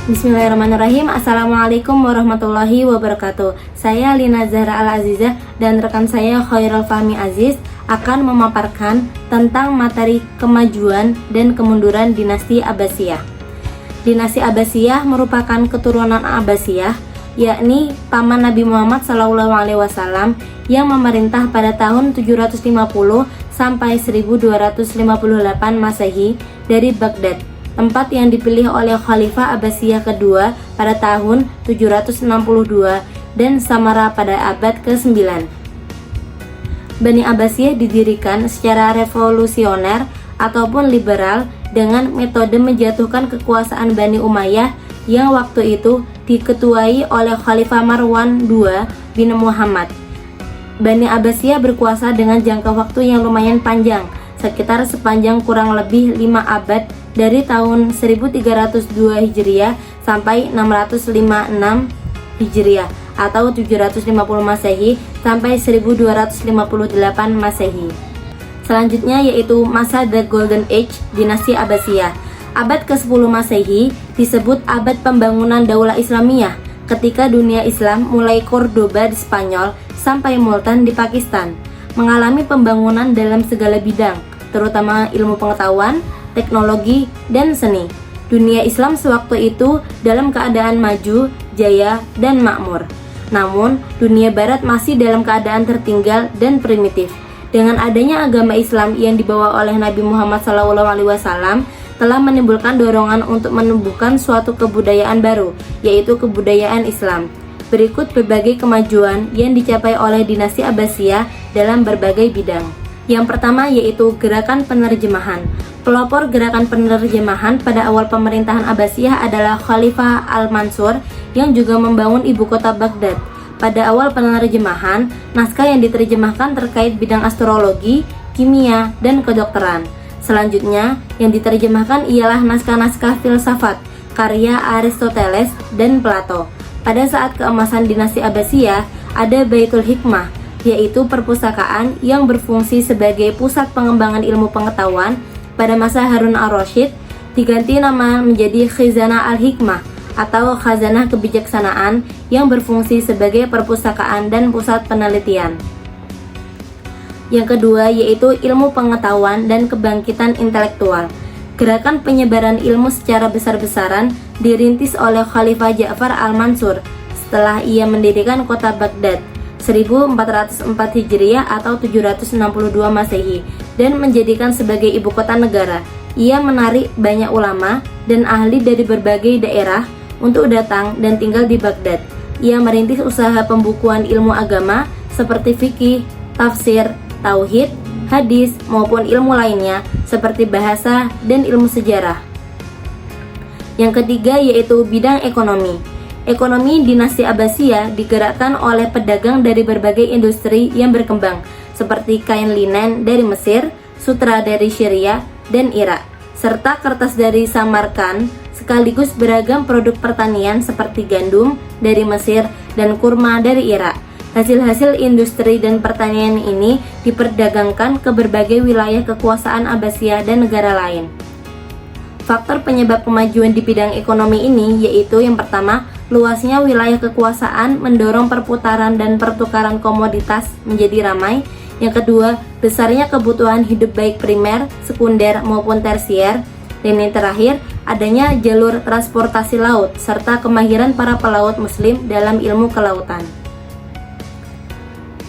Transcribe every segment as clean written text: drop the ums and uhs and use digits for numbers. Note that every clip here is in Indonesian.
Bismillahirrahmanirrahim. Assalamualaikum warahmatullahi wabarakatuh. Saya Lina Zahra Al-Azizah dan rekan saya Khairul Fahmi Aziz akan memaparkan tentang materi kemajuan dan kemunduran dinasti Abbasiyah. Dinasti Abbasiyah merupakan keturunan Abbasiyah, yakni paman Nabi Muhammad SAW yang memerintah pada tahun 750 sampai 1258 Masehi dari Baghdad, tempat yang dipilih oleh Khalifah Abbasiyah kedua pada tahun 762 dan Samara pada abad ke-9. Bani Abbasiyah didirikan secara revolusioner ataupun liberal dengan metode menjatuhkan kekuasaan Bani Umayyah yang waktu itu diketuai oleh Khalifah Marwan II bin Muhammad. Bani Abbasiyah berkuasa dengan jangka waktu yang lumayan panjang, sekitar sepanjang kurang lebih 5 abad dari tahun 1302 Hijriah sampai 656 Hijriah atau 750 Masehi sampai 1258 Masehi. Selanjutnya yaitu masa The Golden Age dinasti Abbasiyah. Abad ke-10 Masehi disebut abad pembangunan Daulah Islamiyah ketika dunia Islam mulai Cordoba di Spanyol sampai Multan di Pakistan mengalami pembangunan dalam segala bidang, terutama ilmu pengetahuan, teknologi, dan seni. Dunia Islam sewaktu itu dalam keadaan maju, jaya, dan makmur. Namun, dunia Barat masih dalam keadaan tertinggal dan primitif. Dengan adanya agama Islam yang dibawa oleh Nabi Muhammad SAW telah menimbulkan dorongan untuk menumbuhkan suatu kebudayaan baru, yaitu kebudayaan Islam. Berikut berbagai kemajuan yang dicapai oleh dinasti Abbasiyah dalam berbagai bidang. Yang pertama yaitu gerakan penerjemahan. Pelopor gerakan penerjemahan pada awal pemerintahan Abbasiyah adalah Khalifah Al-Mansur yang juga membangun ibu kota Baghdad. Pada awal penerjemahan, naskah yang diterjemahkan terkait bidang astrologi, kimia, dan kedokteran. Selanjutnya, yang diterjemahkan ialah naskah-naskah filsafat, karya Aristoteles dan Plato. Pada saat keemasan dinasti Abbasiyah, ada Baitul Hikmah, yaitu perpustakaan yang berfungsi sebagai pusat pengembangan ilmu pengetahuan. Pada masa Harun al-Rasyid, diganti nama menjadi Khizanah al-Hikmah atau Khazanah Kebijaksanaan yang berfungsi sebagai perpustakaan dan pusat penelitian. Yang kedua yaitu ilmu pengetahuan dan kebangkitan intelektual. Gerakan penyebaran ilmu secara besar-besaran dirintis oleh Khalifah Ja'far al-Mansur setelah ia mendirikan kota Baghdad 1404 Hijriah atau 762 Masehi dan menjadikan sebagai ibu kota negara. Ia menarik banyak ulama dan ahli dari berbagai daerah untuk datang dan tinggal di Baghdad. Ia merintis usaha pembukuan ilmu agama seperti fikih, tafsir, tauhid, hadis maupun ilmu lainnya seperti bahasa dan ilmu sejarah. Yang ketiga yaitu bidang ekonomi. Ekonomi dinasti Abbasiyah digerakkan oleh pedagang dari berbagai industri yang berkembang seperti kain linen dari Mesir, sutra dari Syria dan Irak, serta kertas dari Samarkand, sekaligus beragam produk pertanian seperti gandum dari Mesir dan kurma dari Irak. Hasil-hasil industri dan pertanian ini diperdagangkan ke berbagai wilayah kekuasaan Abbasiyah dan negara lain. Faktor penyebab kemajuan di bidang ekonomi ini yaitu yang pertama, luasnya wilayah kekuasaan mendorong perputaran dan pertukaran komoditas menjadi ramai. Yang kedua, besarnya kebutuhan hidup baik primer, sekunder maupun tersier. Dan yang terakhir, adanya jalur transportasi laut serta kemahiran para pelaut muslim dalam ilmu kelautan.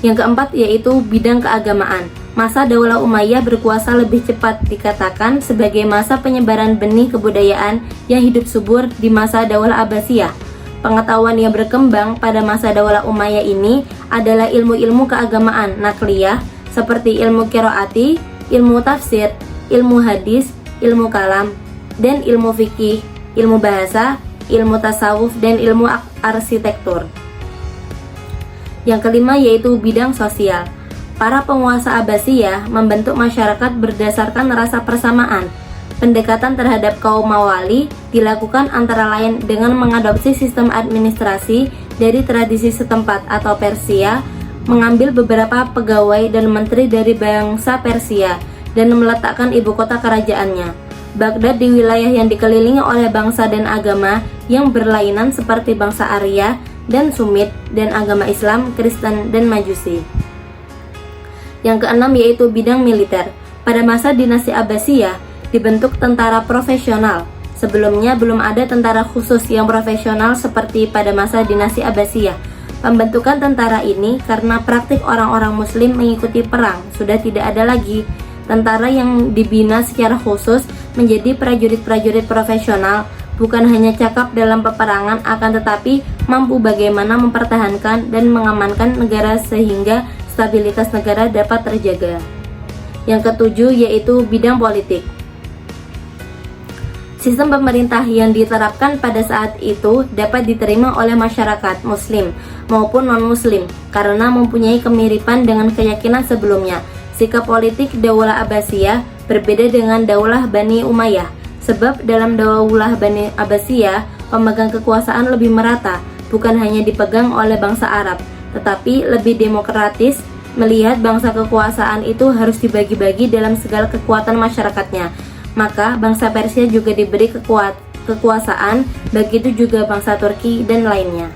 Yang keempat yaitu bidang keagamaan. Masa Daulah Umayyah berkuasa lebih cepat, dikatakan sebagai masa penyebaran benih kebudayaan yang hidup subur di masa Daulah Abbasiyah. Pengetahuan yang berkembang pada masa Daulah Umayyah ini adalah ilmu-ilmu keagamaan nakliyah seperti ilmu qiraati, ilmu tafsir, ilmu hadis, ilmu kalam, dan ilmu fikih, ilmu bahasa, ilmu tasawuf, dan ilmu arsitektur. Yang kelima yaitu bidang sosial. Para penguasa Abbasiyah membentuk masyarakat berdasarkan rasa persamaan. Pendekatan terhadap kaum Mawali dilakukan antara lain dengan mengadopsi sistem administrasi dari tradisi setempat atau Persia, mengambil beberapa pegawai dan menteri dari bangsa Persia, dan meletakkan ibu kota kerajaannya. Baghdad di wilayah yang dikelilingi oleh bangsa dan agama yang berlainan seperti bangsa Arya dan Sumit dan agama Islam, Kristen, dan Majusi. Yang keenam yaitu bidang militer. Pada masa dinasti Abbasiyah dibentuk tentara profesional. Sebelumnya belum ada tentara khusus yang profesional seperti pada masa dinasti Abbasiyah. Pembentukan tentara ini karena praktik orang-orang muslim mengikuti perang. Sudah tidak ada lagi tentara yang dibina secara khusus menjadi prajurit-prajurit profesional, bukan hanya cakap dalam peperangan akan tetapi mampu bagaimana mempertahankan dan mengamankan negara sehingga stabilitas negara dapat terjaga. Yang ketujuh yaitu bidang politik. Sistem pemerintah yang diterapkan pada saat itu dapat diterima oleh masyarakat muslim maupun non-muslim karena mempunyai kemiripan dengan keyakinan sebelumnya. Sikap politik Daulah Abbasiyah berbeda dengan Daulah Bani Umayyah, sebab dalam Daulah Bani Abbasiyah pemegang kekuasaan lebih merata, bukan hanya dipegang oleh bangsa Arab, tetapi lebih demokratis, melihat bangsa kekuasaan itu harus dibagi-bagi dalam segala kekuatan masyarakatnya. Maka bangsa Persia juga diberi kekuasaan, begitu juga bangsa Turki dan lainnya.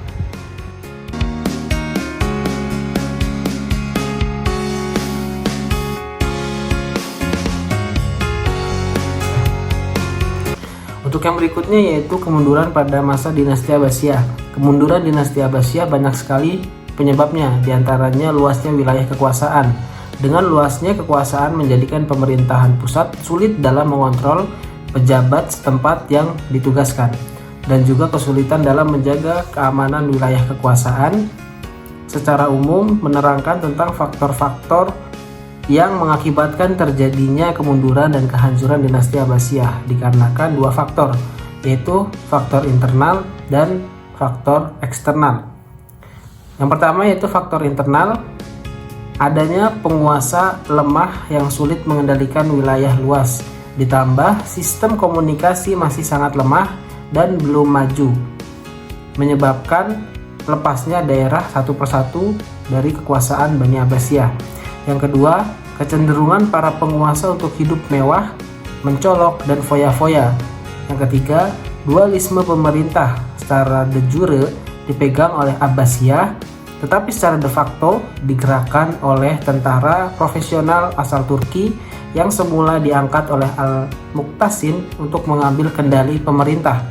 Untuk yang berikutnya yaitu kemunduran pada masa dinasti Abbasiyah. Kemunduran dinasti Abbasiyah banyak sekali penyebabnya, diantaranya luasnya wilayah kekuasaan. Dengan luasnya kekuasaan menjadikan pemerintahan pusat sulit dalam mengontrol pejabat setempat yang ditugaskan, dan juga kesulitan dalam menjaga keamanan wilayah kekuasaan. Secara umum menerangkan tentang faktor-faktor yang mengakibatkan terjadinya kemunduran dan kehancuran dinasti Abbasiyah dikarenakan dua faktor, yaitu faktor internal dan faktor eksternal. Yang pertama yaitu faktor internal, adanya penguasa lemah yang sulit mengendalikan wilayah luas, ditambah sistem komunikasi masih sangat lemah dan belum maju, menyebabkan lepasnya daerah satu persatu dari kekuasaan Bani Abbasiyah. Yang kedua, kecenderungan para penguasa untuk hidup mewah, mencolok, dan foya-foya. Yang ketiga, dualisme pemerintah secara de jure dipegang oleh Abbasiyah, tetapi secara de facto digerakkan oleh tentara profesional asal Turki yang semula diangkat oleh Al-Muqtasim untuk mengambil kendali pemerintah.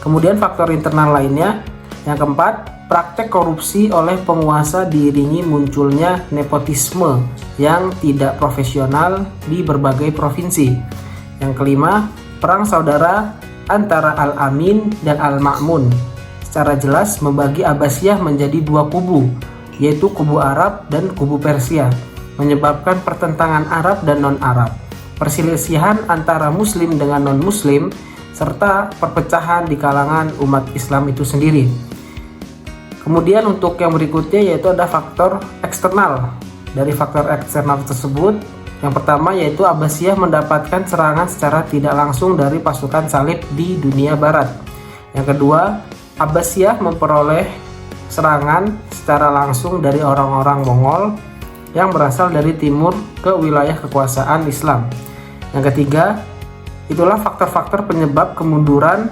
Kemudian faktor internal lainnya, yang keempat, praktek korupsi oleh penguasa diiringi munculnya nepotisme yang tidak profesional di berbagai provinsi. Yang kelima, perang saudara antara Al-Amin dan Al-Ma'mun secara jelas membagi Abbasiyah menjadi dua kubu, yaitu kubu Arab dan kubu Persia, menyebabkan pertentangan Arab dan non-Arab, perselisihan antara Muslim dengan non-Muslim, serta perpecahan di kalangan umat Islam itu sendiri. Kemudian untuk yang berikutnya yaitu ada faktor eksternal. Dari faktor eksternal tersebut, yang pertama yaitu Abbasiyah mendapatkan serangan secara tidak langsung dari pasukan salib di dunia barat. Yang kedua, Abbasiyah memperoleh serangan secara langsung dari orang-orang Mongol yang berasal dari timur ke wilayah kekuasaan Islam. Yang ketiga, itulah faktor-faktor penyebab kemunduran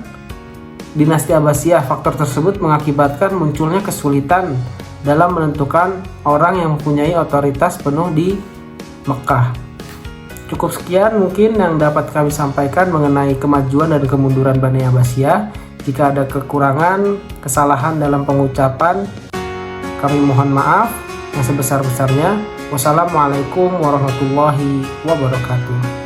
dinasti Abbasiyah. Faktor tersebut mengakibatkan munculnya kesulitan dalam menentukan orang yang mempunyai otoritas penuh di Mekah. Cukup sekian mungkin yang dapat kami sampaikan mengenai kemajuan dan kemunduran Bani Abbasiyah. Jika ada kekurangan, kesalahan dalam pengucapan, kami mohon maaf yang sebesar-besarnya. Wassalamualaikum warahmatullahi wabarakatuh.